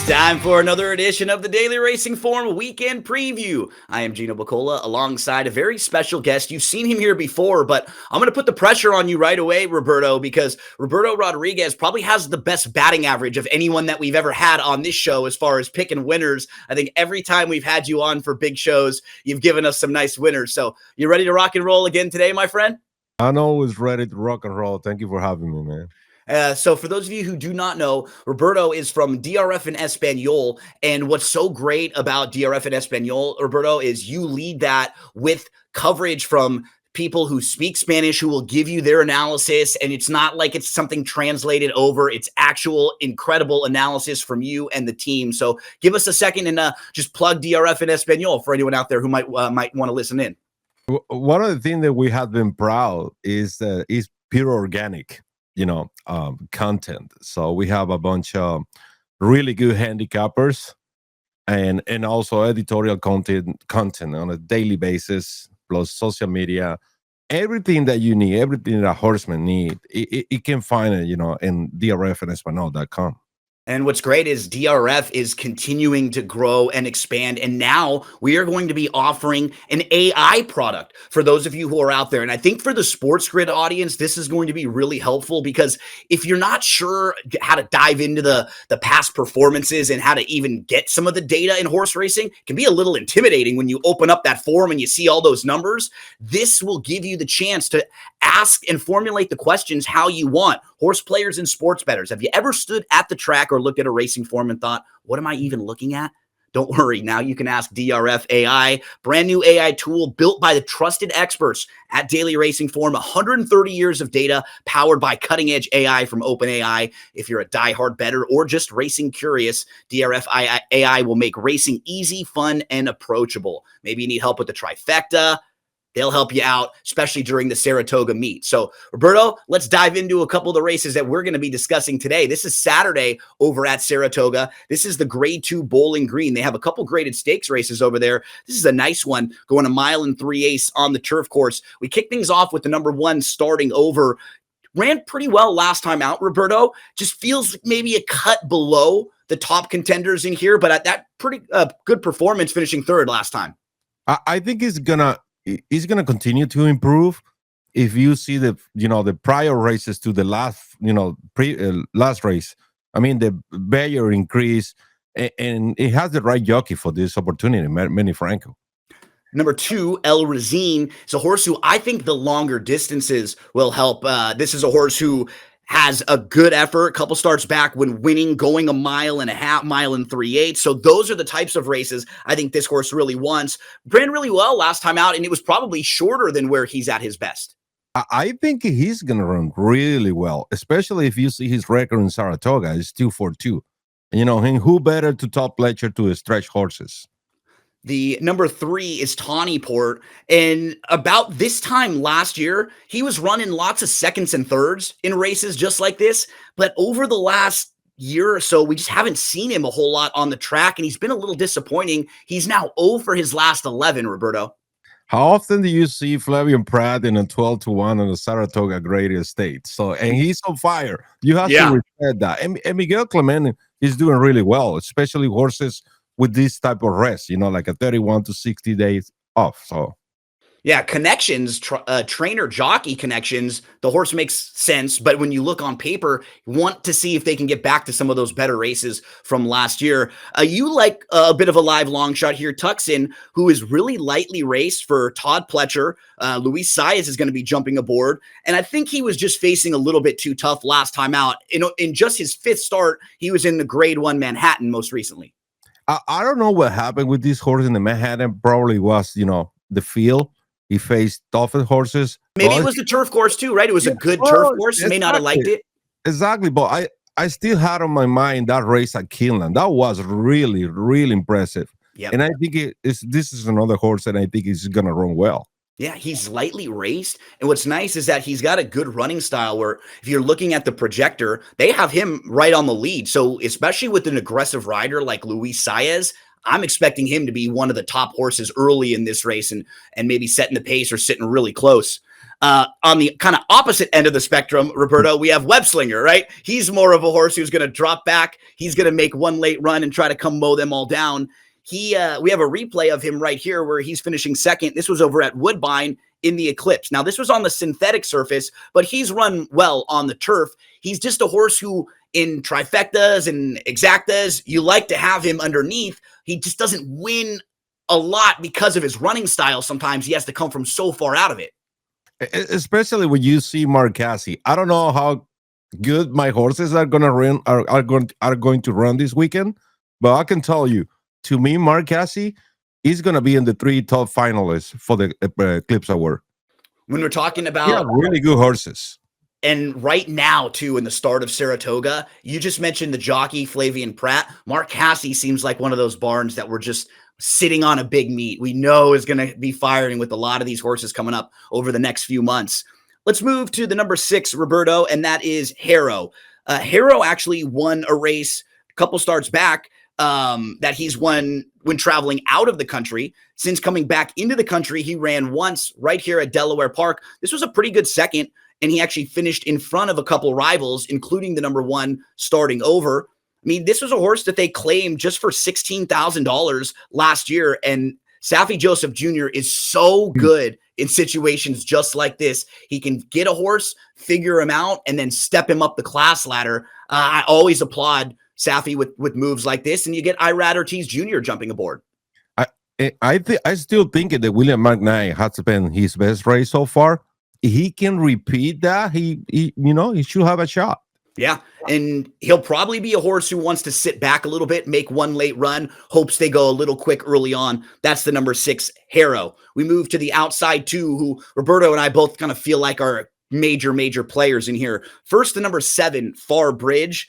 Time for another edition of the Daily Racing Form Weekend Preview. I am Gino Bacola alongside a very special guest. You've seen him here before, but I'm going to put the pressure on you right away, Roberto, because Roberto Rodriguez probably has the best batting average of anyone that we've ever had on this show as far as picking winners. I think every time we've had you on for big shows, you've given us some nice winners. So you ready to rock and roll again today, my friend? I'm always ready to rock and roll. Thank you for having me, man. So for those of you who do not know, Roberto is from DRF and Espanol. And what's so great about DRF and Espanol, Roberto, is you lead that with coverage from people who speak Spanish, who will give you their analysis. And it's not like it's something translated over. It's actual incredible analysis from you and the team. So give us a second and just plug DRF and Espanol for anyone out there who might want to listen in. One of the things that we have been proud is pure organic, content. So we have a bunch of really good handicappers and also editorial content on a daily basis, plus social media, everything that you need, everything that horsemen need, it can find it, in drfnespanol.com. And what's great is DRF is continuing to grow and expand. And now we are going to be offering an AI product for those of you who are out there. And I think for the SportsGrid audience, this is going to be really helpful because if you're not sure how to dive into the past performances and how to even get some of the data in horse racing, it can be a little intimidating when you open up that form and you see all those numbers. This will give you the chance to ask and formulate the questions how you want. Horse players and sports bettors, have you ever stood at the track or looked at a racing form and thought, what am I even looking at? Don't worry. Now you can ask DRF AI, brand new AI tool built by the trusted experts at Daily Racing Form, 130 years of data powered by cutting edge AI from OpenAI. If you're a diehard bettor or just racing curious, DRF AI will make racing easy, fun, and approachable. Maybe you need help with the trifecta. They'll help you out, especially during the Saratoga meet. So, Roberto, let's dive into a couple of the races that we're going to be discussing today. This is Saturday over at Saratoga. This is the Grade 2 Bowling Green. They have a couple graded stakes races over there. This is a nice one, going a 1 3/8 on the turf course. We kick things off with the number 1 starting over. Ran pretty well last time out, Roberto. Just feels maybe a cut below the top contenders in here, but at that pretty good performance finishing third last time. I think he's gonna continue to improve. If you see the prior races to the last last race, I mean the Bayer increase, and it has the right jockey for this opportunity, Manny Franco. Number 2, El Razine, is a horse who I think the longer distances will help. This is a horse who has a good effort, a couple starts back when winning, going 1.5 miles, 1 3/8. So those are the types of races I think this horse really wants. Ran really well last time out, and it was probably shorter than where he's at his best. I think he's going to run really well, especially if you see his record in Saratoga. It's 2-4-2. And who better to top Fletcher to stretch horses? The number 3 is Tawny Port. And about this time last year, he was running lots of seconds and thirds in races just like this. But over the last year or so, we just haven't seen him a whole lot on the track. And he's been a little disappointing. He's now 0 for his last 11, Roberto. How often do you see Flavian Pratt in a 12-1 on the Saratoga Great Estate? And he's on fire. You have to respect that. And Miguel Clement is doing really well, especially horses with this type of rest, like a 31 to 60 days off. So, yeah, connections, trainer jockey connections, the horse makes sense. But when you look on paper, you want to see if they can get back to some of those better races from last year. You like a bit of a live long shot here, Tuxin, who is really lightly raced for Todd Pletcher. Luis Saez is going to be jumping aboard. And I think he was just facing a little bit too tough last time out. In just his 5th start, he was in the Grade 1 Manhattan most recently. I don't know what happened with this horse in the Manhattan. Probably was, the field. He faced tougher horses. Maybe it was the turf course too, right? It was a good turf course. He may not have liked it. Exactly. But I still had on my mind that race at Kinland. That was really, really impressive. Yep. And I think this is another horse that I think is going to run well. Yeah, he's lightly raced. And what's nice is that he's got a good running style where if you're looking at the projector, they have him right on the lead. So especially with an aggressive rider like Luis Saez, I'm expecting him to be one of the top horses early in this race and maybe setting the pace or sitting really close. On the kind of opposite end of the spectrum, Roberto, we have Webslinger, right? He's more of a horse who's going to drop back. He's going to make one late run and try to come mow them all down. We have a replay of him right here where he's finishing second. This was over at Woodbine in the Eclipse. Now, this was on the synthetic surface, but he's run well on the turf. He's just a horse who, in trifectas and exactas, you like to have him underneath. He just doesn't win a lot because of his running style. Sometimes he has to come from so far out of it. Especially when you see Marcassi. I don't know how good my horses are going to run are going to run this weekend, but I can tell you, to me, Marcassi is going to be in the 3 top finalists for the Eclipse Award. When we're talking about really good horses. And right now, too, in the start of Saratoga, you just mentioned the jockey, Flavian Pratt. Marcassi seems like one of those barns that we're just sitting on a big meat. We know is going to be firing with a lot of these horses coming up over the next few months. Let's move to the number 6, Roberto, and that is Harrow. Harrow actually won a race a couple starts back that he's won when traveling out of the country. Since coming back into the country, he ran once right here at Delaware Park. This was a pretty good second, and he actually finished in front of a couple rivals, including the number 1 starting over. I mean, this was a horse that they claimed just for $16,000 last year, and Safi Joseph Jr. is so good in situations just like this. He can get a horse, figure him out, and then step him up the class ladder. I always applaud Safi with moves like this, and you get Irad Ortiz Jr. jumping aboard. I still think that William McKnight has been his best race so far. He can repeat that. He should have a shot. Yeah, and he'll probably be a horse who wants to sit back a little bit, make one late run, hopes they go a little quick early on. That's the number 6, Harrow. We move to the outside 2, who Roberto and I both kind of feel like are major players in here. First, the number 7, Far Bridge.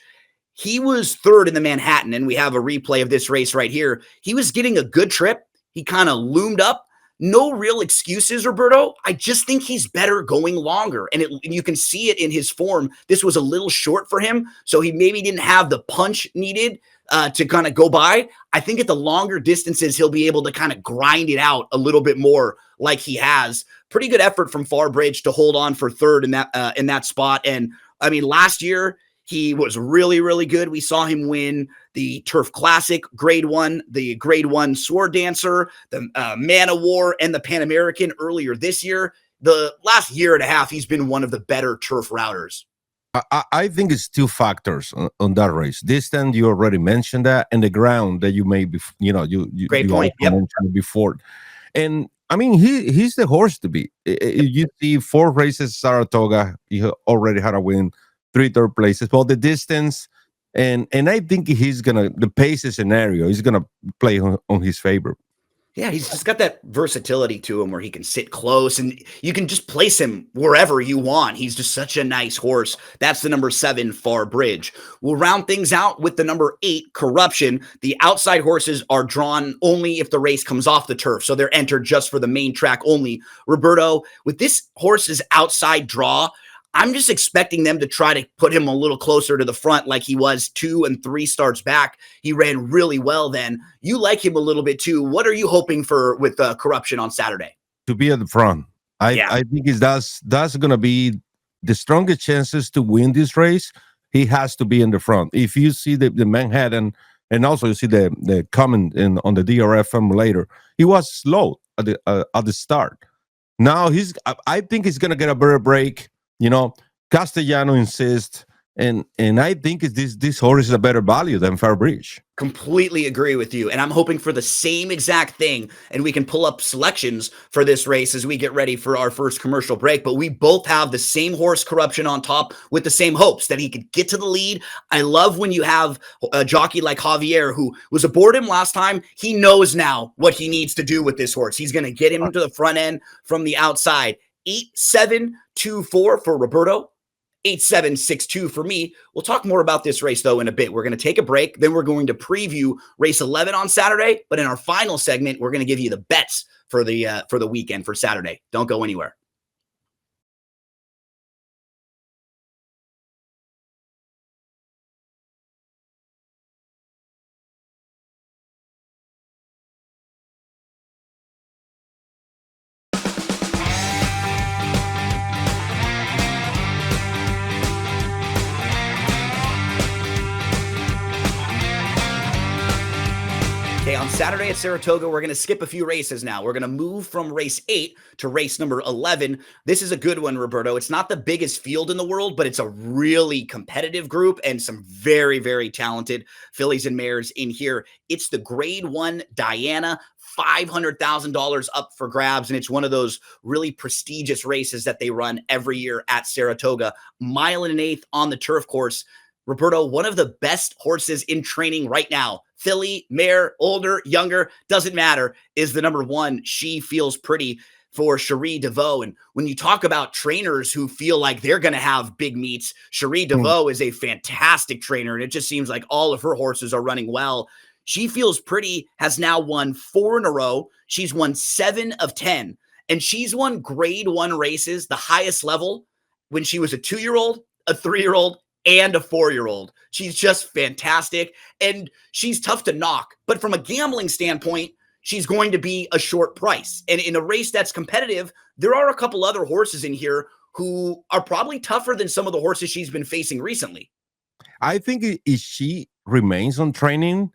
He was 3rd in the Manhattan, and we have a replay of this race right here. He was getting a good trip. He kind of loomed up. No real excuses, Roberto. I just think he's better going longer. And you can see it in his form. This was a little short for him, so he maybe didn't have the punch needed to kind of go by. I think at the longer distances, he'll be able to kind of grind it out a little bit more like he has. Pretty good effort from Farbridge to hold on for 3rd in that spot. And I mean, last year, he was really good. We saw him win the Turf Classic, Grade 1, the Grade 1 Sword Dancer, the Man of War, and the Pan American earlier this year. The last year and a half, he's been one of the better turf routers. I think it's 2 factors on that race. Distance, you already mentioned that, and the ground that you may be, Great point. Yep. Mentioned before. And I mean, he's the horse to beat. You see 4 races Saratoga, he already had a win. 3 third places, but the distance and I think the pace scenario is gonna play on his favor. Yeah, he's just got that versatility to him where he can sit close and you can just place him wherever you want. He's just such a nice horse. That's the number 7, Far Bridge. We'll round things out with the number 8, Corruption. The outside horses are drawn only if the race comes off the turf, so they're entered just for the main track only. Roberto, with this horse's outside draw, I'm just expecting them to try to put him a little closer to the front like he was 2 and 3 starts back. He ran really well then. You like him a little bit too. What are you hoping for with Corruption on Saturday? To be at the front. I think that's going to be the strongest chances to win this race. He has to be in the front. If you see the Manhattan, and also you see the comment on the DRF formulator, he was slow at the start. Now I think he's going to get a better break. Castellano insists, and I think this horse is a better value than Farbridge. Completely agree with you, and I'm hoping for the same exact thing, and we can pull up selections for this race as we get ready for our first commercial break, but we both have the same horse, Corruption, on top with the same hopes that he could get to the lead. I love when you have a jockey like Javier, who was aboard him last time. He knows now what he needs to do with this horse. He's going to get him to the front end from the outside. 8724 for Roberto, 8762 for me. We'll talk more about this race, though, in a bit. We're going to take a break. Then we're going to preview race 11 on Saturday. But in our final segment, we're going to give you the bets for the weekend for Saturday. Don't go anywhere. Saturday at Saratoga, we're going to skip a few races now. We're going to move from race 8 to race number 11. This is a good one, Roberto. It's not the biggest field in the world, but it's a really competitive group and some very, very talented fillies and mares in here. It's the Grade 1 Diana, $500,000 up for grabs, and it's one of those really prestigious races that they run every year at Saratoga. Mile and an eighth on the turf course. Roberto, one of the best horses in training right now, filly, mare, older, younger, doesn't matter, is the number 1. She Feels Pretty for Cherie DeVoe. And when you talk about trainers who feel like they're going to have big meets, Cherie DeVoe is a fantastic trainer, and it just seems like all of her horses are running well. She Feels Pretty has now won 4 in a row. She's won 7 of 10, and she's won Grade 1 races, the highest level, when she was a 2-year-old, a 3-year-old, and a 4-year-old. She's just fantastic, and she's tough to knock. But from a gambling standpoint, she's going to be a short price. And in a race that's competitive, there are a couple other horses in here who are probably tougher than some of the horses she's been facing recently. I think if she remains on training,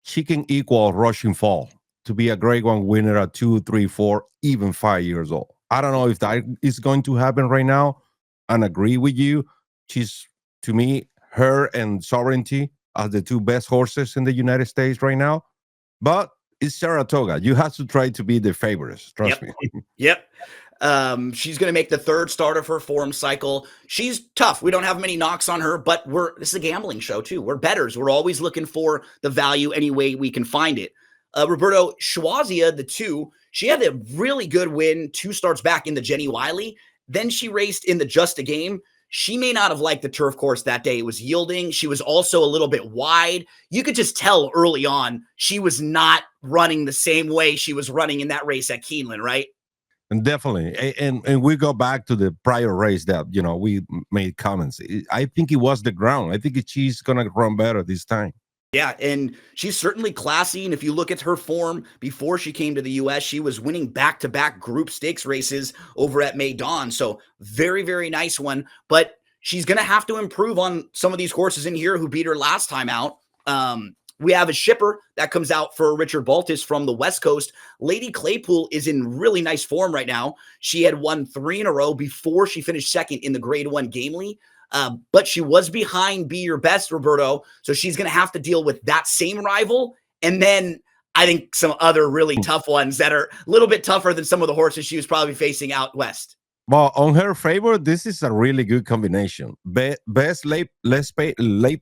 she can equal Rushing Fall to be a Grade 1 winner at 2, 3, 4, even 5 years old. I don't know if that is going to happen right now, and agree with you. She's, to me, her and Sovereignty are the 2 best horses in the United States right now. But it's Saratoga. You have to try to be the favorites. Trust me. Yep. She's going to make the 3rd start of her form cycle. She's tough. We don't have many knocks on her, but this is a gambling show too. We're bettors. We're always looking for the value any way we can find it. Roberto, Schwazia, the 2, she had a really good win 2 starts back in the Jenny Wiley. Then she raced in the Just a Game. She may not have liked the turf course that day. It was yielding. She was also a little bit wide. You could just tell early on she was not running the same way she was running in that race at Keeneland, right? And definitely. And we go back to the prior race that, we made comments. I think it was the ground. I think she's going to run better this time. Yeah, and she's certainly classy. And if you look at her form before she came to the U.S., she was winning back-to-back group stakes races over at Maidan. So very, very nice one. But she's going to have to improve on some of these horses in here who beat her last time out. We have a shipper that comes out for Richard Baltus from the West Coast. Lady Claypool is in really nice form right now. She had won 3 in a row before she finished second in the Grade 1 Gamely. But she was behind Be Your Best, Roberto. So she's going to have to deal with that same rival. And then I think some other really tough ones that are a little bit tougher than some of the horses she was probably facing out west. Well, on her favor, this is a really good combination. Best late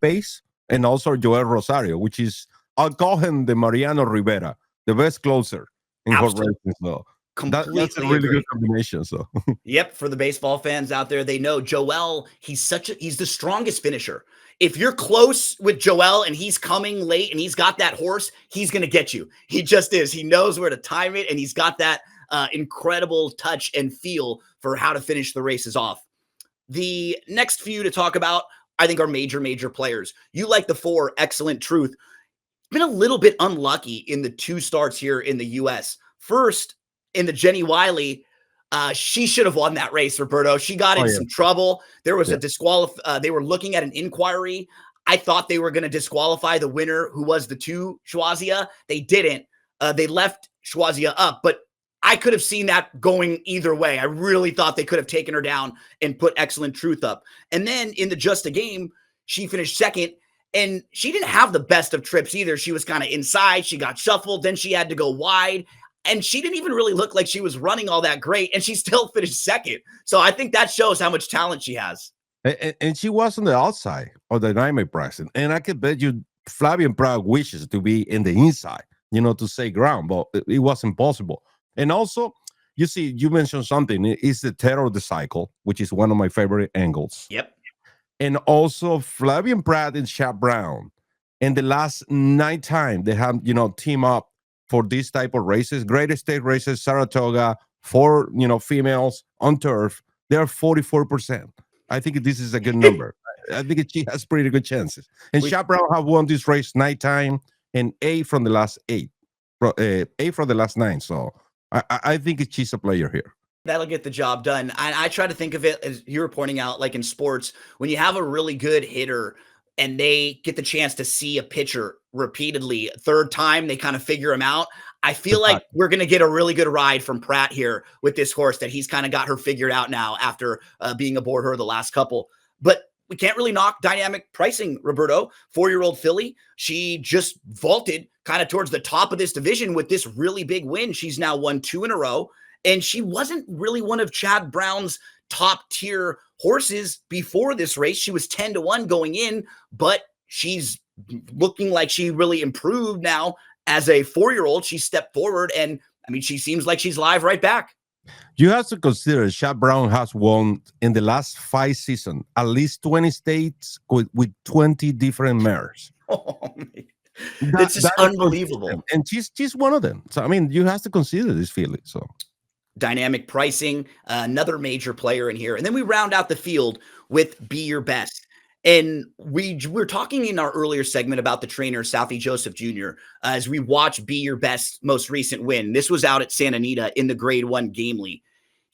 pace, and also Joel Rosario, which is, I'll call him the Mariano Rivera, the best closer in horse racing. So that's a really good combination. So yep, for the baseball fans out there, they know Joel, he's the strongest finisher. If you're close with Joel and he's coming late and he's got that horse, he's going to get you. He just is. He knows where to time it, and he's got that incredible touch and feel for how to finish the races off. The next few to talk about, I think, are major players. You like the 4, Excellent Truth. Been a little bit unlucky in the 2 starts here in the U.S. First, in the Jenny Wiley, she should have won that race, Roberto. She got in some trouble. There was a they were looking at an inquiry. I thought they were going to disqualify the winner, who was the 2, Schwazia. They didn't. They left Schwazia up, but I could have seen that going either way. I really thought they could have taken her down and put Excellent Truth up. And then in the Just a Game, she finished second, and she didn't have the best of trips either. She was kind of inside. She got shuffled. Then she had to go wide, and she didn't even really look like she was running all that great, and she still finished second. So I think that shows how much talent she has. And she was on the outside of the dynamic pricing. And I can bet you Flavian Prague wishes to be in the inside, to say ground, but it wasn't possible. And also, you see, you mentioned something. It's the Terror of the Cycle, which is one of my favorite angles. Yep. And also Flavian Pratt and Chap Brown. And the last 9 times they have, team up for this type of races, greatest state races, Saratoga, 4, females on turf, they're 44%. I think this is a good number. I think she has pretty good chances. And Chap Brown have won this race 9 times and 8 from the last 8. 8 from the last 9. So I think she's a player here. That'll get the job done. I try to think of it as you were pointing out, like in sports, when you have a really good hitter, and they get the chance to see a pitcher repeatedly. Third time, they kind of figure him out. I feel like we're going to get a really good ride from Pratt here with this horse, that he's kind of got her figured out now after being aboard her the last couple. But we can't really knock dynamic pricing, Roberto. 4-year-old filly, she just vaulted kind of towards the top of this division with this really big win. She's now won 2 in a row, and she wasn't really one of Chad Brown's top tier horses before this race. She was 10-1 going in, but she's looking like she really improved now as a 4-year-old. She stepped forward, and I mean, she seems like she's live right back. You have to consider Chad Brown has won in the last 5 seasons at least 20 states with 20 different mares. Oh, that's just unbelievable. And she's one of them. So I mean, you have to consider this filly. So dynamic pricing, another major player in here. And then we round out the field with Be Your Best. And we're talking in our earlier segment about the trainer, Southie Joseph Jr., as we watch Be Your Best most recent win. This was out at Santa Anita in the Grade 1 Gamely.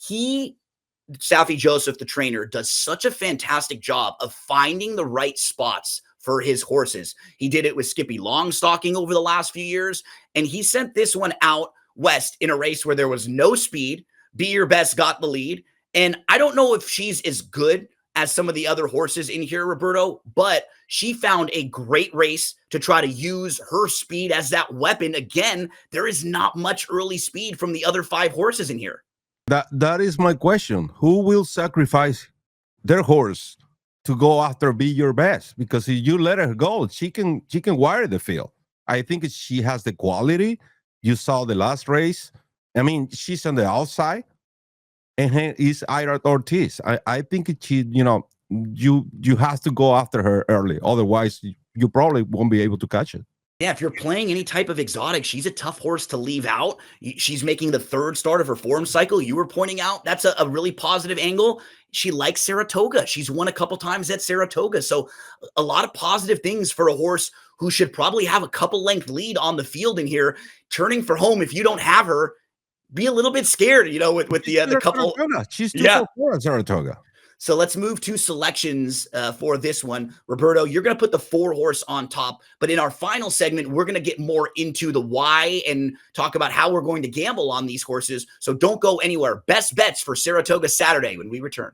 Southie Joseph, the trainer, does such a fantastic job of finding the right spots for his horses. He did it with Skippy Longstocking over the last few years, and he sent this one out west in a race where there was no speed. Be Your Best got the lead, and I don't know if she's as good as some of the other horses in here, Roberto, but she found a great race to try to use her speed as that weapon. Again, there is not much early speed from the other 5 horses in here. That is my question. Who will sacrifice their horse to go after Be Your Best? Because if you let her go, she can wire the field. I think she has the quality. You saw the last race. I mean, she's on the outside, and is Ira Ortiz. I think she, you have to go after her early. Otherwise, you probably won't be able to catch it. Yeah, if you're playing any type of exotic, she's a tough horse to leave out. She's making the 3rd start of her form cycle. You were pointing out that's a really positive angle. She likes Saratoga. She's won a couple times at Saratoga. So a lot of positive things for a horse who should probably have a couple length lead on the field in here. Turning for home, if you don't have her, be a little bit scared, with the couple. She's too for Saratoga. So let's move to selections for this one. Roberto, you're going to put the 4 horse on top, but in our final segment, we're going to get more into the why and talk about how we're going to gamble on these horses. So don't go anywhere. Best bets for Saratoga Saturday when we return.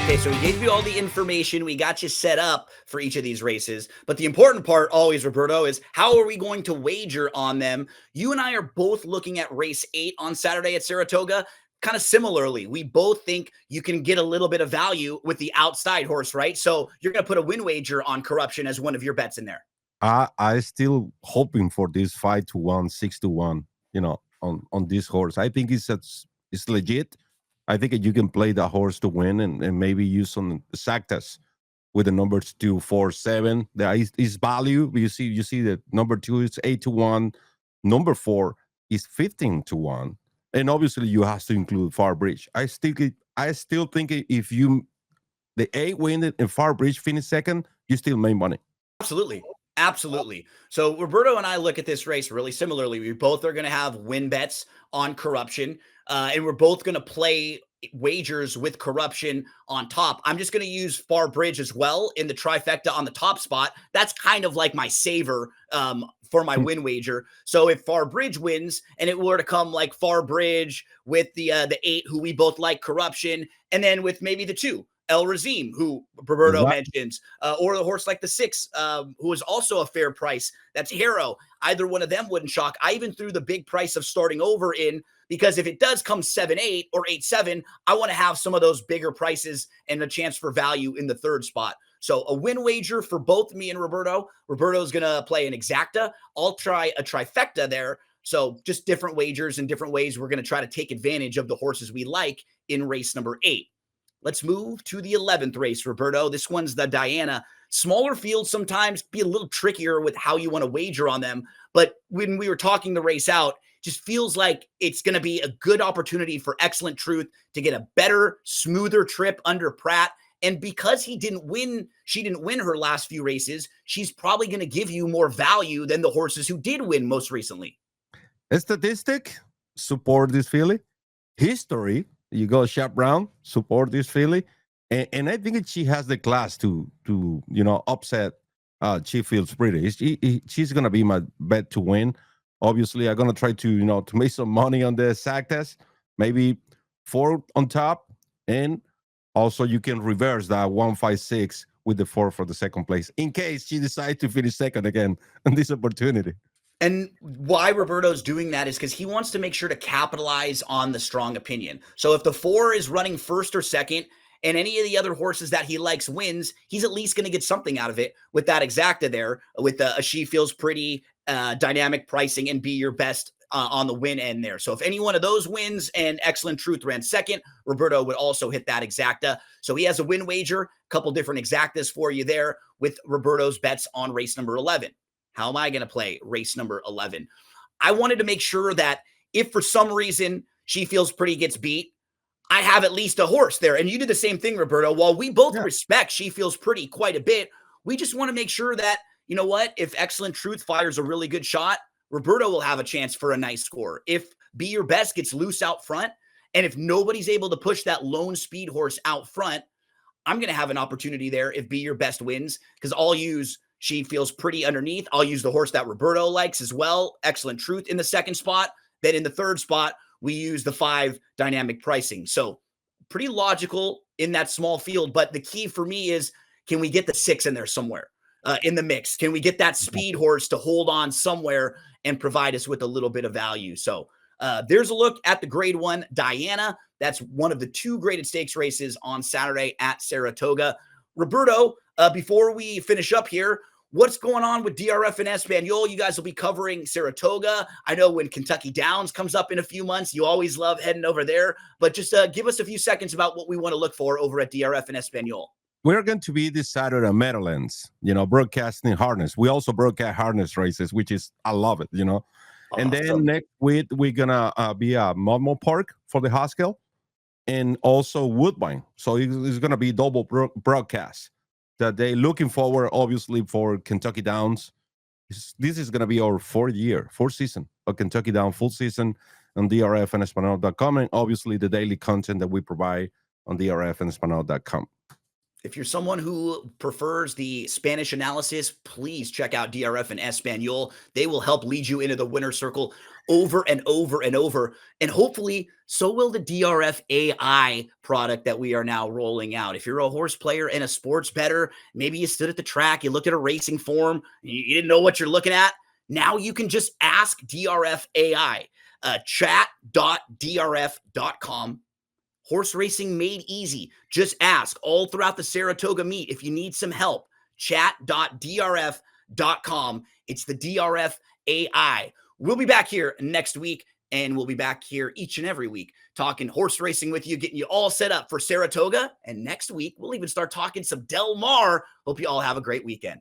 Okay, so we gave you all the information. We got you set up for each of these races. But the important part always, Roberto, is how are we going to wager on them? You and I are both looking at race 8 on Saturday at Saratoga. Kind of similarly, we both think you can get a little bit of value with the outside horse, right? So you're going to put a win wager on Corruption as one of your bets in there. I still hoping for this 5-1, 6-1, on this horse. I think it's legit. I think you can play the horse to win and maybe use some exactas with the numbers 2, 4, 7. There is value. You see that number 2 is 8-1. Number 4 is 15-1. And obviously you have to include Far Bridge. I still think if the 8 win it and Far Bridge finish second, you still make money. Absolutely. So Roberto and I look at this race really similarly. We both are going to have win bets on Corruption, and we're both going to play wagers with Corruption on top. I'm just going to use Far Bridge as well in the trifecta on the top spot. That's kind of like my saver for my win wager. So if Far Bridge wins and it were to come like Far Bridge with the 8, who we both like, Corruption, and then with maybe the 2, El Razim, who Roberto mentions, or the horse like the 6, who is also a fair price. That's Hero. Either one of them wouldn't shock. I even threw the big price of starting over in, because if it does come 7-8 or 8-7, I want to have some of those bigger prices and a chance for value in the 3rd spot. So a win wager for both me and Roberto. Roberto's going to play an exacta. I'll try a trifecta there. So just different wagers and different ways we're going to try to take advantage of the horses we like in race number 8. Let's move to the 11th race, Roberto. This one's the Diana. Smaller fields sometimes be a little trickier with how you want to wager on them. But when we were talking the race out, just feels like it's going to be a good opportunity for Excellent Truth to get a better, smoother trip under Pratt. And because she didn't win her last few races, she's probably going to give you more value than the horses who did win most recently. A statistic, support this filly. History, you go Shep Brown, support this filly. And I think she has the class to upset Chief Fields Pretty. She's gonna be my bet to win. Obviously, I'm gonna try to to make some money on the sack test. Maybe 4 on top, and also you can reverse that 156 with the 4 for the second place in case she decides to finish second again on this opportunity. And why Roberto's doing that is because he wants to make sure to capitalize on the strong opinion. So if the 4 is running first or second, and any of the other horses that he likes wins, he's at least going to get something out of it with that exacta there, with a She Feels Pretty, dynamic pricing, and Be Your Best on the win end there. So if any one of those wins and Excellent Truth ran second, Roberto would also hit that exacta. So he has a win wager, a couple different exactas for you there with Roberto's bets on race number 11. How am I going to play race number 11? I wanted to make sure that if for some reason She Feels Pretty gets beat, I have at least a horse there. And you did the same thing, Roberto. While we both respect She Feels Pretty quite a bit, we just want to make sure that, you know what, if Excellent Truth fires a really good shot, Roberto will have a chance for a nice score. If Be Your Best gets loose out front, and if nobody's able to push that lone speed horse out front, I'm going to have an opportunity there if Be Your Best wins, because I'll use She Feels Pretty underneath. I'll use the horse that Roberto likes as well, Excellent Truth, in the second spot. Then in the third spot, we use the 5 dynamic pricing. So pretty logical in that small field. But the key for me is, can we get the 6 in there somewhere in the mix? Can we get that speed horse to hold on somewhere and provide us with a little bit of value? So there's a look at the grade 1 Diana. That's one of the 2 graded stakes races on Saturday at Saratoga. Roberto, before we finish up here, what's going on with DRF and Espanol? You guys will be covering Saratoga. I know when Kentucky Downs comes up in a few months, you always love heading over there. But just give us a few seconds about what we want to look for over at DRF and Espanol. We're going to be this Saturday at Meadowlands, broadcasting harness. We also broadcast harness races, which is, I love it, And Awesome. then next week, we're going to be at Monmouth Park for the Haskell and also Woodbine. So it's going to be double broadcast. That they looking forward, obviously, for Kentucky Downs. This is going to be our 4th season of Kentucky Downs, full season on DRFandEspanol.com, and obviously the daily content that we provide on DRFandEspanol.com. If you're someone who prefers the Spanish analysis, please check out DRF and Espanol. They will help lead you into the winner's circle over and over and over. And hopefully, so will the DRF AI product that we are now rolling out. If you're a horse player and a sports bettor, maybe you stood at the track, you looked at a racing form, you didn't know what you're looking at. Now you can just ask DRF AI, chat.drf.com. Horse racing made easy. Just ask all throughout the Saratoga meet if you need some help. Chat.drf.com. It's the DRF AI. We'll be back here next week, and we'll be back here each and every week talking horse racing with you, getting you all set up for Saratoga. And next week, we'll even start talking some Del Mar. Hope you all have a great weekend.